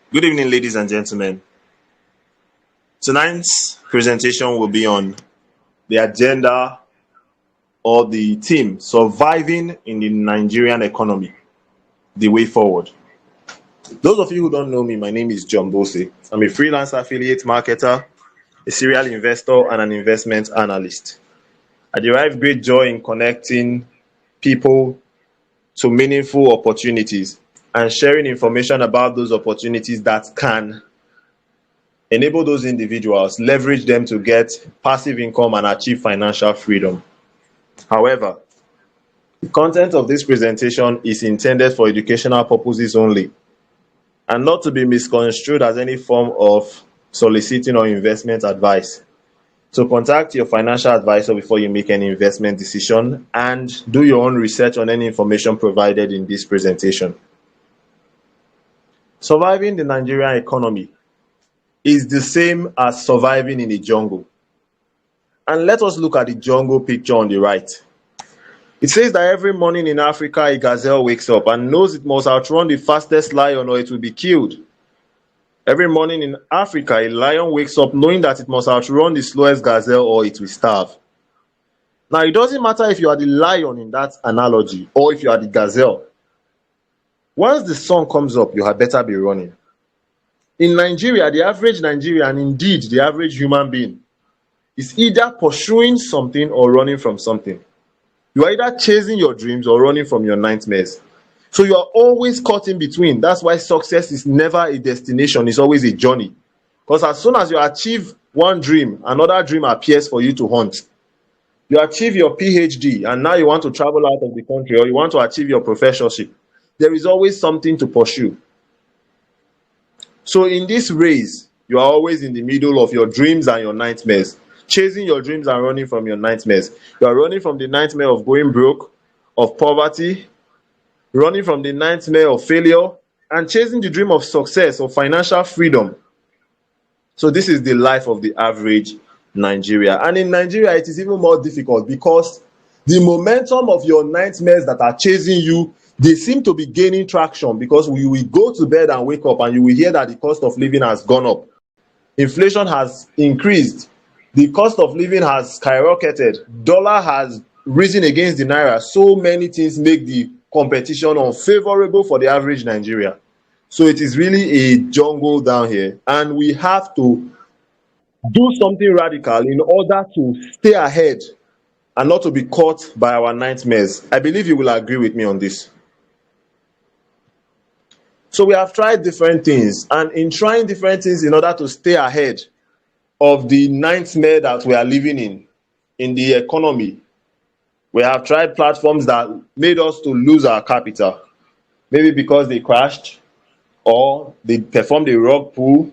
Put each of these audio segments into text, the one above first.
Good evening, ladies and gentlemen. Tonight's presentation will be on the agenda or the theme surviving in the Nigerian economy, the way forward. Those of you who don't know me, my name is John Bossey. I'm a freelance affiliate marketer, a serial investor, and an investment analyst. I derive great joy in connecting people to meaningful opportunities and sharing information about those opportunities that can enable those individuals, leverage them to get passive income and achieve financial freedom. However, the content of this presentation is intended for educational purposes only and not to be misconstrued as any form of soliciting or investment advice. So contact your financial advisor before you make any investment decision and do your own research on any information provided in this presentation. Surviving the Nigerian economy is the same as surviving in a jungle. And let us look at the jungle picture on the right. It says that every morning in Africa, a gazelle wakes up and knows it must outrun the fastest lion or it will be killed. Every morning in Africa, a lion wakes up knowing that it must outrun the slowest gazelle or it will starve. Now, it doesn't matter if you are the lion in that analogy or if you are the gazelle. Once the sun comes up, you had better be running. In Nigeria, the average Nigerian, indeed the average human being, is either pursuing something or running from something. You are either chasing your dreams or running from your nightmares. So you are always caught in between. That's why success is never a destination, it's always a journey. Because as soon as you achieve one dream, another dream appears for you to hunt. You achieve your PhD and now you want to travel out of the country or you want to achieve your professorship. There is always something to pursue. So in this race, you are always in the middle of your dreams and your nightmares, chasing your dreams and running from your nightmares. You are running from the nightmare of going broke, of poverty, running from the nightmare of failure, and chasing the dream of success, of financial freedom. So this is the life of the average Nigeria. And in Nigeria, it is even more difficult because the momentum of your nightmares that are chasing you, they seem to be gaining traction because you will go to bed and wake up and you will hear that the cost of living has gone up. Inflation has increased. The cost of living has skyrocketed. Dollar has risen against the naira. So many things make the competition unfavorable for the average Nigeria. So it is really a jungle down here. And we have to do something radical in order to stay ahead and not to be caught by our nightmares. I believe you will agree with me on this. So we have tried different things, and in trying different things in order to stay ahead of the nightmare that we are living in the economy, we have tried platforms that made us to lose our capital, maybe because they crashed or they performed a rug pull,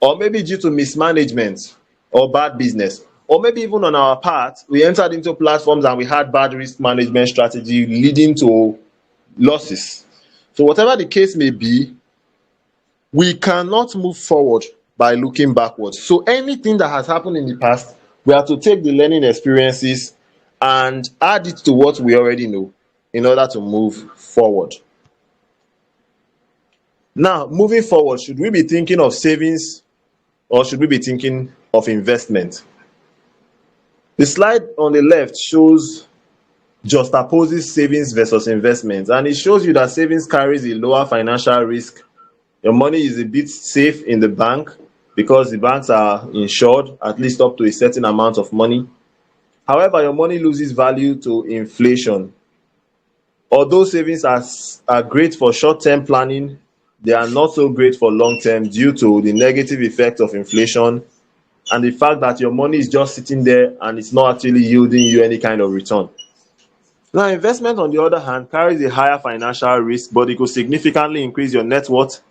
or maybe due to mismanagement or bad business, or maybe even on our part, we entered into platforms and we had bad risk management strategy leading to losses. So whatever the case may be, we cannot move forward by looking backwards. So anything that has happened in the past, we have to take the learning experiences and add it to what we already know in order to move forward. Now, moving forward, should we be thinking of savings or should we be thinking of investment? The slide on the left shows juxtaposes savings versus investment, and it shows you that savings carries a lower financial risk. Your money is a bit safe in the bank because the banks are insured at least up to a certain amount of money. However, your money loses value to inflation. Although savings are great for short-term planning, they are not so great for long-term due to the negative effect of inflation and the fact that your money is just sitting there and it's not actually yielding you any kind of return. Now, investment, on the other hand, carries a higher financial risk, but it could significantly increase your net worth,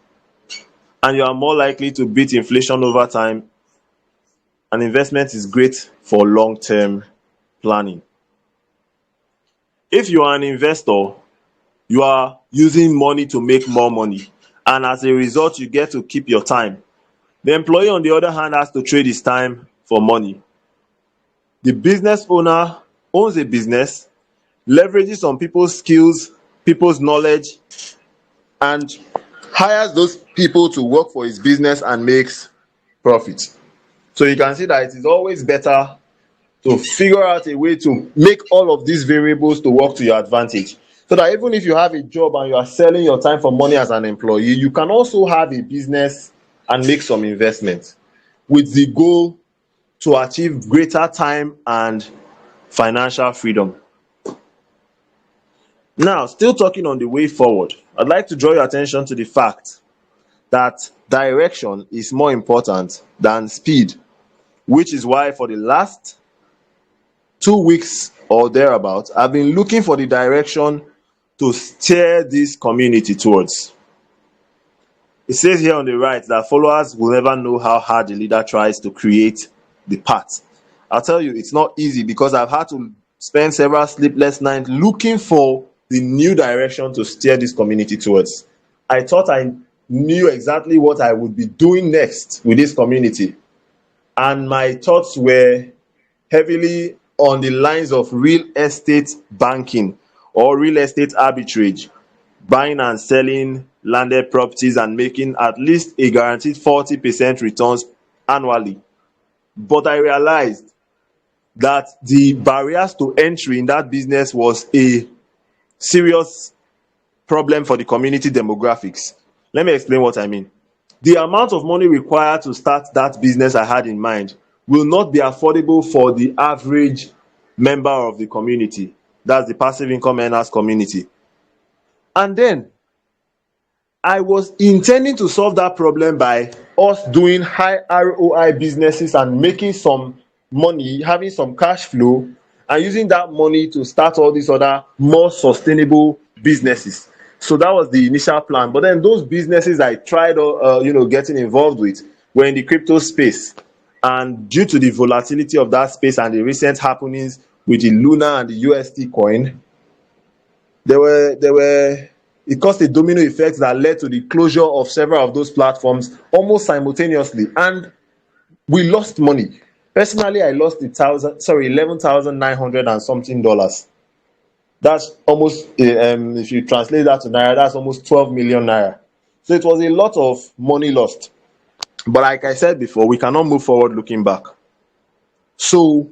and you are more likely to beat inflation over time. And investment is great for long-term planning. If you are an investor, you are using money to make more money, and as a result, you get to keep your time. The employee, on the other hand, has to trade his time for money. The business owner owns a business, leverages on people's skills, people's knowledge, and hires those people to work for his business and makes profit. So you can see that it is always better to figure out a way to make all of these variables to work to your advantage, so that even if you have a job and you are selling your time for money as an employee, you can also have a business and make some investments with the goal to achieve greater time and financial freedom. Now, still talking on the way forward, I'd like to draw your attention to the fact that direction is more important than speed, which is why for the last 2 weeks or thereabout, I've been looking for the direction to steer this community towards. It says here on the right that followers will never know how hard the leader tries to create the path. I'll tell you, it's not easy, because I've had to spend several sleepless nights looking for the new direction to steer this community towards. I thought I knew exactly what I would be doing next with this community, and my thoughts were heavily on the lines of real estate banking or real estate arbitrage, buying and selling landed properties and making at least a guaranteed 40% returns annually. But I realized that the barriers to entry in that business was a serious problem for the community demographics. Let me explain what I mean. The amount of money required to start that business I had in mind will not be affordable for the average member of the community. That's the passive income earners community. And then I was intending to solve that problem by us doing high ROI businesses and making some money, having some cash flow, and using that money to start all these other more sustainable businesses. So that was the initial plan. But then those businesses I tried, getting involved with were in the crypto space. And due to the volatility of that space and the recent happenings with the Luna and the UST coin, it caused a domino effect that led to the closure of several of those platforms almost simultaneously, and we lost money. Personally, I lost 11,900 and something dollars. That's almost, if you translate that to naira, that's almost 12 million naira. So it was a lot of money lost. But like I said before, we cannot move forward looking back. So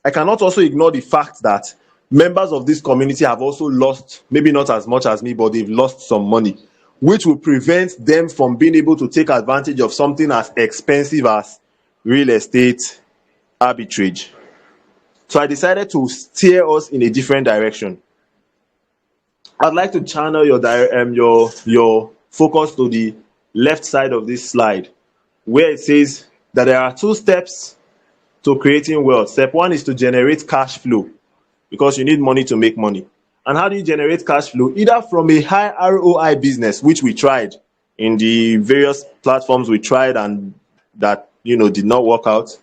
I cannot also ignore the fact that members of this community have also lost, maybe not as much as me, but they've lost some money, which will prevent them from being able to take advantage of something as expensive as real estate arbitrage. So I decided to steer us in a different direction. I'd like to channel your focus to the left side of this slide, where it says that there are 2 steps to creating wealth. Step 1 is to generate cash flow, because you need money to make money. And how do you generate cash flow? Either from a high ROI business, which we tried in the various platforms we tried and that did not work out,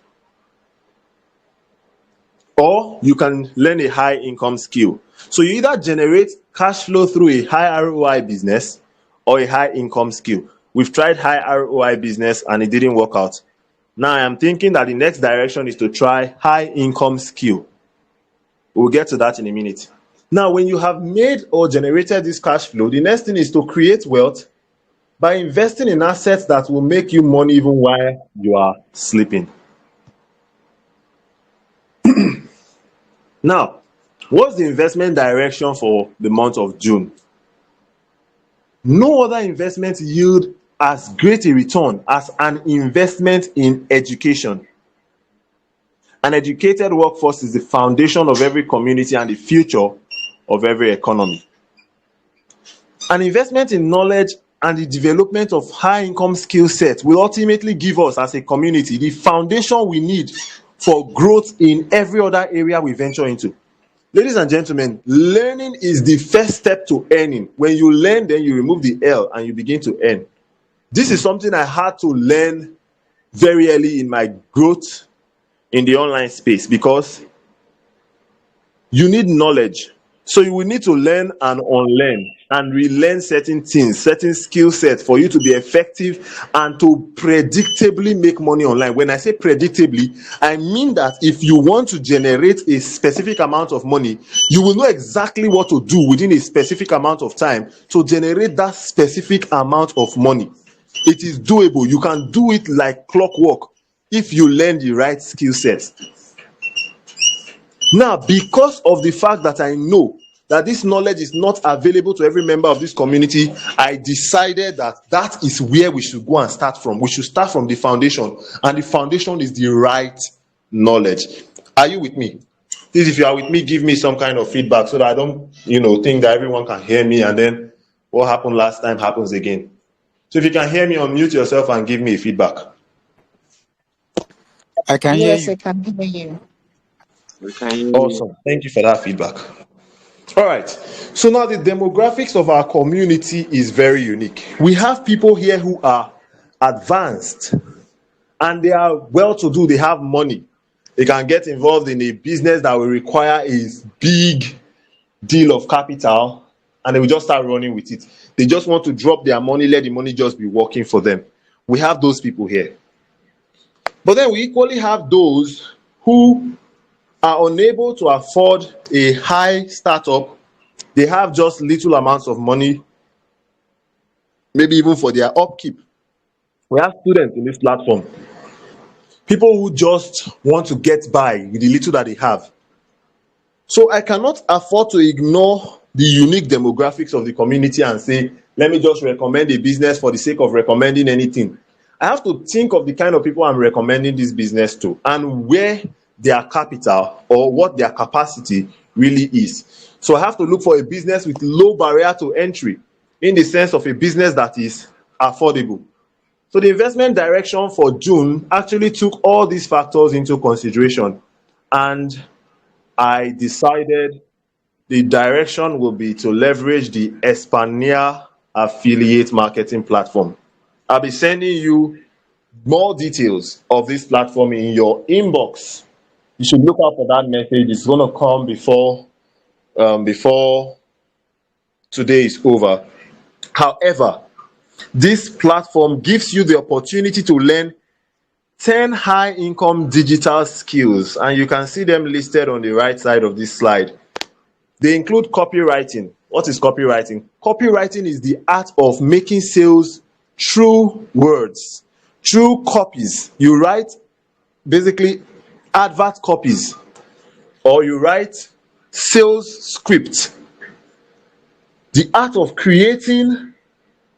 or you can learn a high income skill. So you either generate cash flow through a high ROI business or a high income skill. We've tried high ROI business and it didn't work out. Now I am thinking that the next direction is to try high income skill. We'll get to that in a minute. Now, when you have made or generated this cash flow, the next thing is to create wealth by investing in assets that will make you money even while you are sleeping. Now, what's the investment direction for the month of June? No other investment yield as great a return as an investment in education. An educated workforce is the foundation of every community and the future of every economy. An investment in knowledge and the development of high income skill sets will ultimately give us as a community the foundation we need for growth in every other area we venture into. Ladies and gentlemen, learning is the first step to earning. When you learn, then you remove the L and you begin to earn. This is something I had to learn very early in my growth in the online space, because you need knowledge. So you will need to learn and unlearn. and relearn certain things, certain skill sets for you to be effective and to predictably make money online. When I say predictably, I mean that if you want to generate a specific amount of money, you will know exactly what to do within a specific amount of time to generate that specific amount of money. It is doable. You can do it like clockwork if you learn the right skill sets. Now, because of the fact that I know that this knowledge is not available to every member of this community, I decided that that is where we should go and start from. We should start from the foundation, and the foundation is the right knowledge. Are you with me? Please, if you are with me, give me some kind of feedback so that I don't, think that everyone can hear me and then what happened last time happens again. So if you can hear me, unmute yourself and give me a feedback. I can hear Yes, you. I can hear you. Awesome. Thank you for that feedback. All right. So now the demographics of our community is very unique. We have people here who are advanced and they are well-to-do. They have money. They can get involved in a business that will require a big deal of capital, and they will just start running with it. They just want to drop their money, let the money just be working for them. We have those people here. But then we equally have those who are unable to afford a high startup. They have just little amounts of money, maybe even for their upkeep. We have students in this platform, people who just want to get by with the little that they have. So I cannot afford to ignore the unique demographics of the community and say, let me just recommend a business for the sake of recommending anything. I have to think of the kind of people I'm recommending this business to and where their capital or what their capacity really is. So I have to look for a business with low barrier to entry, in the sense of a business that is affordable. So the investment direction for June actually took all these factors into consideration, and I decided the direction will be to leverage the ExpertNaire affiliate marketing platform. I'll be sending you more details of this platform in your inbox. You should look out for that message. It's going to come before today is over. However, this platform gives you the opportunity to learn 10 high-income digital skills, and you can see them listed on the right side of this slide. They include copywriting. What is copywriting? Copywriting is the art of making sales through words, through copies. You write basically advert copies, or you write sales script. The art of creating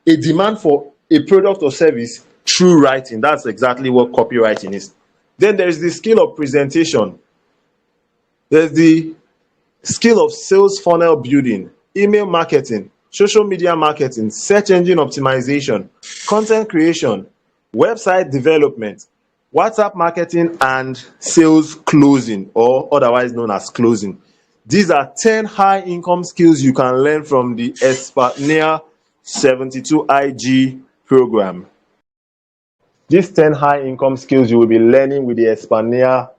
a demand for a product or service through writing. That's exactly what copywriting is. Then there is the skill of presentation. There's the skill of sales funnel building, email marketing, social media marketing, search engine optimization, content creation, website development, WhatsApp marketing, and sales closing, or otherwise known as closing. These are 10 high-income skills you can learn from the ExpertNaire 72 IG program. These 10 high-income skills you will be learning with the ExpertNaire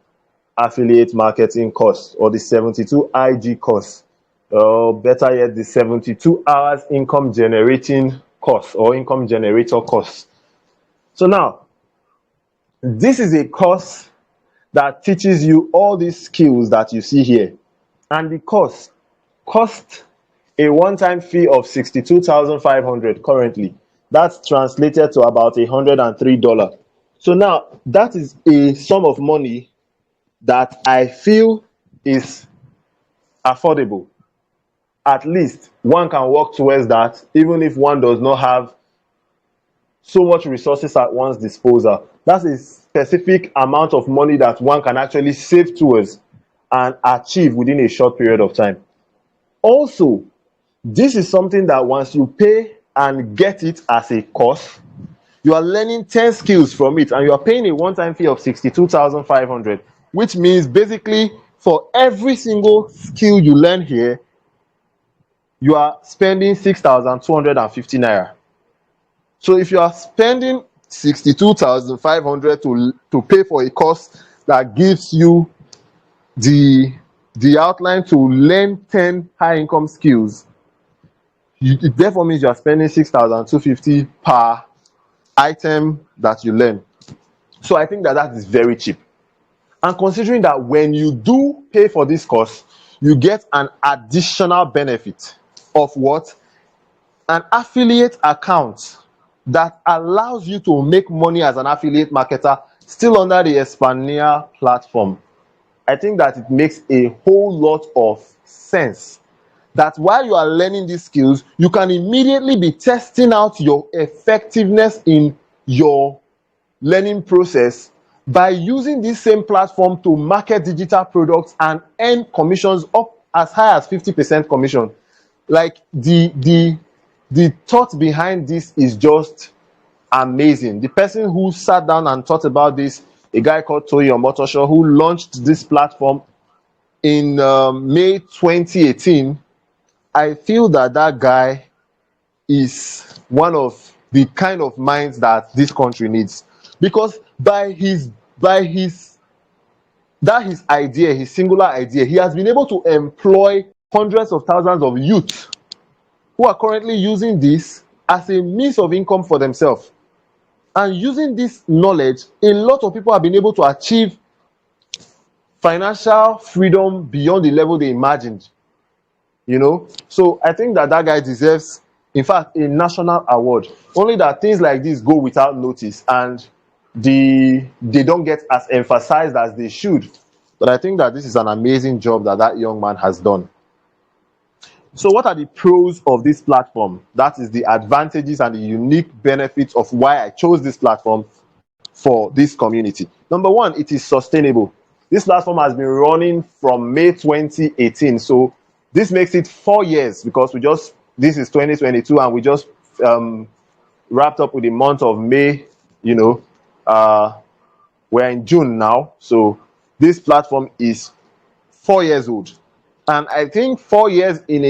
affiliate marketing course, or the 72 IG course, or better yet, the 72 hours income generating course or income generator course. So now, this is a course that teaches you all these skills that you see here, and the course costs a one-time fee of $62,500 currently. That's translated to about $103. So now that is a sum of money that I feel is affordable. At least one can work towards that, even if one does not have so much resources at one's disposal. That's a specific amount of money that one can actually save towards and achieve within a short period of time. Also, this is something that once you pay and get it as a course, you are learning 10 skills from it, and you are paying a one-time fee of $62,500, which means basically for every single skill you learn here, you are spending 6,250 naira. So if you are spending 62,500 to pay for a course that gives you the outline to learn 10 high income skills, It therefore means you are spending 6,250 per item that you learn. So I think that that is very cheap. And considering that when you do pay for this course, you get an additional benefit of what? An affiliate account that allows you to make money as an affiliate marketer still under the ExpertNaire platform. I think that it makes a whole lot of sense that while you are learning these skills, you can immediately be testing out your effectiveness in your learning process by using this same platform to market digital products and earn commissions up as high as 50% commission. Like the thought behind this is just amazing. The person who sat down and thought about this, a guy called Toyi Omotosho, who launched this platform in May 2018, I feel that that guy is one of the kind of minds that this country needs, because by his idea, his singular idea, he has been able to employ hundreds of thousands of youth who are currently using this as a means of income for themselves. And using this knowledge, a lot of people have been able to achieve financial freedom beyond the level they imagined. So I think that that guy deserves, in fact, a national award. Only that things like this go without notice and they don't get as emphasized as they should. But I think that this is an amazing job that that young man has done. So what are the pros of this platform? That is the advantages and the unique benefits of why I chose this platform for this community. Number one, it is sustainable. This platform has been running from May 2018. So this makes it 4 years, because this is 2022 and we just wrapped up with the month of May. We're in June now. So this platform is 4 years old. And I think 4 years in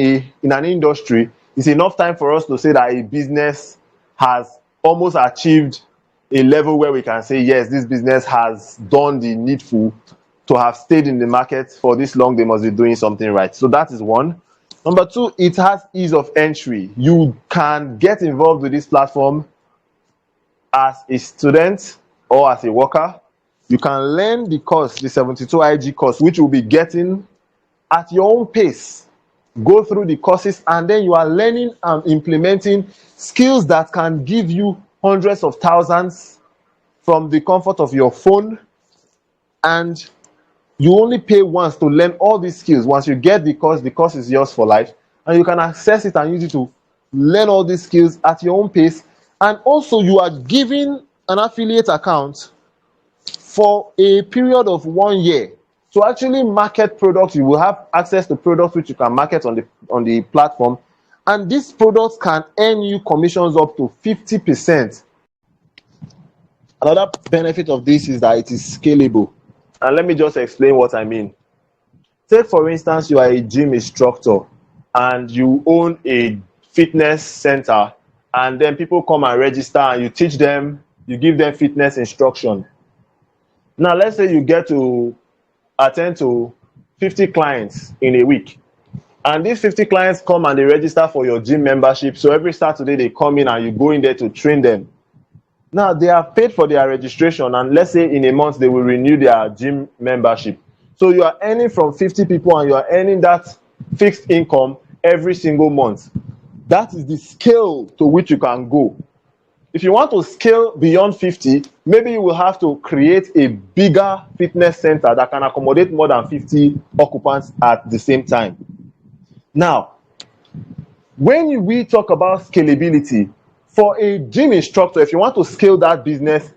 an industry is enough time for us to say that a business has almost achieved a level where we can say, yes, this business has done the needful to have stayed in the market for this long. They must be doing something right. So that is one. Number two, it has ease of entry. You can get involved with this platform as a student or as a worker. You can learn the course, the 72 IG course, which you'll be getting at your own pace. Go through the courses, and then you are learning and implementing skills that can give you hundreds of thousands from the comfort of your phone. And you only pay once to learn all these skills. Once you get the course is yours for life, and you can access it and use it to learn all these skills at your own pace. And also, you are given an affiliate account for a period of 1 year to actually market products. You will have access to products which you can market on the platform, and these products can earn you commissions up to 50%. Another benefit of this is that it is scalable. And let me just explain what I mean. Take, for instance, you are a gym instructor and you own a fitness center, and then people come and register and you teach them, you give them fitness instruction. Now, let's say you get to attend to 50 clients in a week, and these 50 clients come and they register for your gym membership. So every Saturday they come in and you go in there to train them. Now they are paid for their registration, and let's say in a month they will renew their gym membership. So you are earning from 50 people and you are earning that fixed income every single month. That is the scale to which you can go. If you want to scale beyond 50, maybe you will have to create a bigger fitness center that can accommodate more than 50 occupants at the same time. Now, when we talk about scalability, for a gym instructor, if you want to scale that business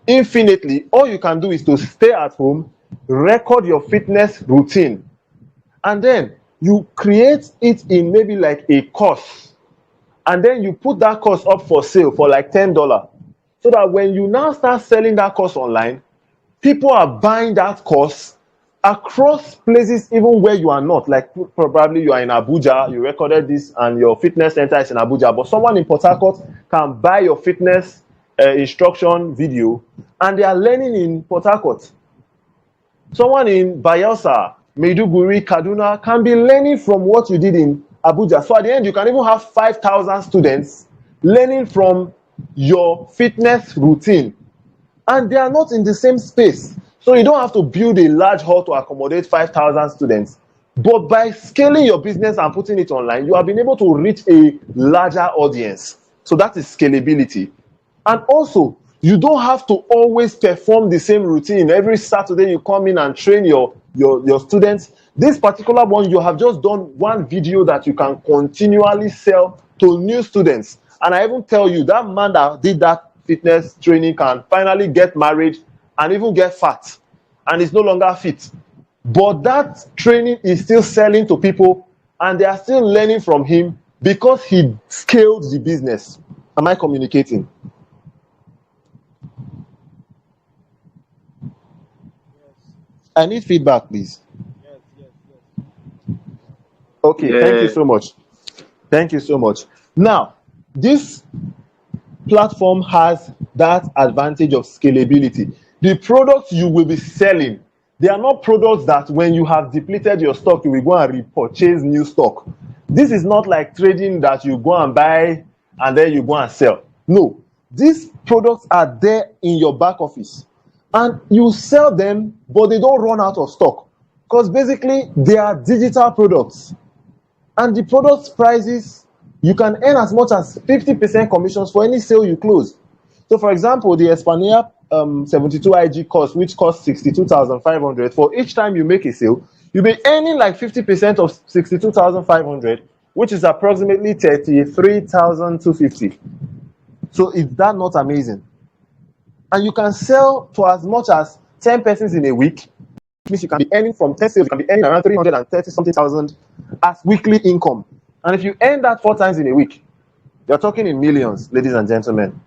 infinitely, all you can do is to stay at home, record your fitness routine, and then you create it in maybe like a course, and then you put that course up for sale for like $10, so that when you now start selling that course online, people are buying that course across places, even where you are not. Like probably you are in Abuja, you recorded this and your fitness center is in Abuja, but someone in Port Harcourt can buy your fitness instruction video and they are learning in Port Harcourt. Someone in Bayelsa, Maiduguri, Kaduna can be learning from what you did in Abuja. So at the end, you can even have 5,000 students learning from your fitness routine, and they are not in the same space. So you don't have to build a large hall to accommodate 5,000 students. But by scaling your business and putting it online, you have been able to reach a larger audience. So that is scalability. And also, you don't have to always perform the same routine. Every Saturday you come in and train your students. This particular one, you have just done one video that you can continually sell to new students. And I even tell you, that man that did that fitness training can finally get married and even get fat, and is no longer fit. But that training is still selling to people, and they are still learning from him because he scaled the business. Am I communicating? I need feedback, please. Okay, thank you Yeah. so much. Thank you so much. Now, this platform has that advantage of scalability. The products you will be selling, they are not products that when you have depleted your stock, you will go and repurchase new stock. This is not like trading that you go and buy and then you go and sell. No, these products are there in your back office and you sell them, but they don't run out of stock because basically they are digital products. And the product prices, you can earn as much as 50% commissions for any sale you close. So for example, the ExpertNaire 72 IG course, which costs 62,500, for each time you make a sale, you'll be earning like 50% of 62,500, which is approximately 33,250. So is that not amazing? And you can sell to as much as 10 persons in a week. Means you can be earning from 10 sales, you can be earning around 330 something thousand as weekly income. And if you earn that 4 times in a week, you're talking in millions, ladies and gentlemen.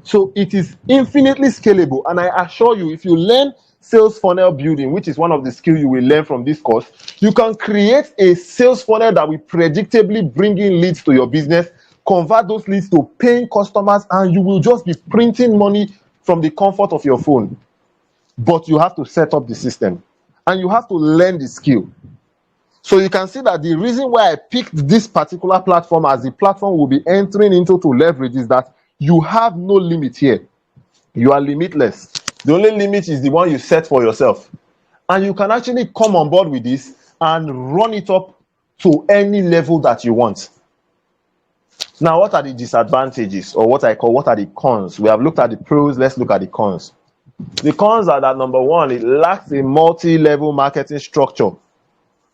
So it is infinitely scalable. And I assure you, if you learn sales funnel building, which is one of the skills you will learn from this course, you can create a sales funnel that will predictably bring in leads to your business, convert those leads to paying customers, and you will just be printing money from the comfort of your phone. But you have to set up the system and you have to learn the skill. So you can see that the reason why I picked this particular platform as the platform we'll be entering into to leverage is that you have no limit here. You are limitless. The only limit is the one you set for yourself. And you can actually come on board with this and run it up to any level that you want. Now, what are the disadvantages, or what are the cons? We have looked at the pros, let's look at the cons. The cons are that, number one, it lacks a multi-level marketing structure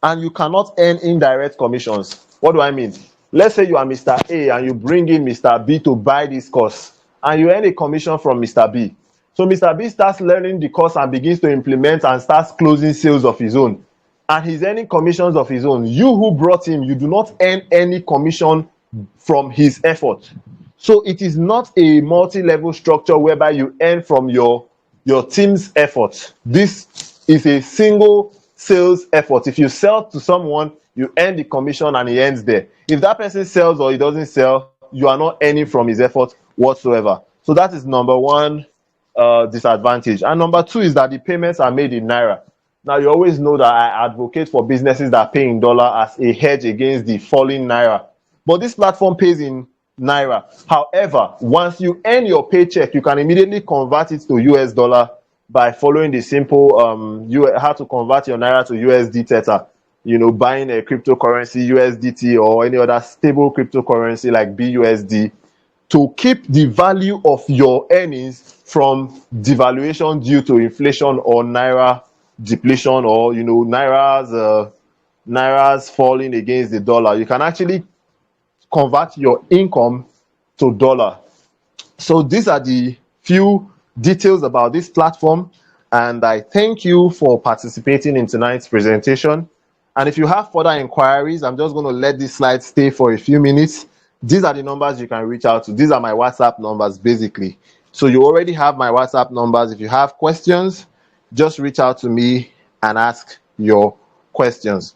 and you cannot earn indirect commissions. What do I mean? Let's say you are Mr. A and you bring in Mr. B to buy this course and you earn a commission from Mr. B. So Mr. B starts learning the course and begins to implement and starts closing sales of his own. And he's earning commissions of his own. You who brought him, you do not earn any commission from his effort. So it is not a multi-level structure whereby you earn from your team's effort. This is a single sales effort. If you sell to someone, you earn the commission and it ends there. If that person sells or he doesn't sell, you are not earning from his effort whatsoever. So that is number one disadvantage. And number two is that the payments are made in naira. Now, you always know that I advocate for businesses that pay in dollar as a hedge against the falling naira. But this platform pays in naira. However, once you earn your paycheck, you can immediately convert it to US dollar by following the simple how to convert your naira to USD theta. Buying a cryptocurrency, USDT, or any other stable cryptocurrency like BUSD, to keep the value of your earnings from devaluation due to inflation or naira depletion, or naira's falling against the dollar. You can actually convert your income to dollar. So these are the few details about this platform, and I thank you for participating in tonight's presentation. And if you have further inquiries, I'm just going to let this slide stay for a few minutes. These are the numbers you can reach out to. These are my WhatsApp numbers, basically. So you already have my WhatsApp numbers. If you have questions, just reach out to me and ask your questions.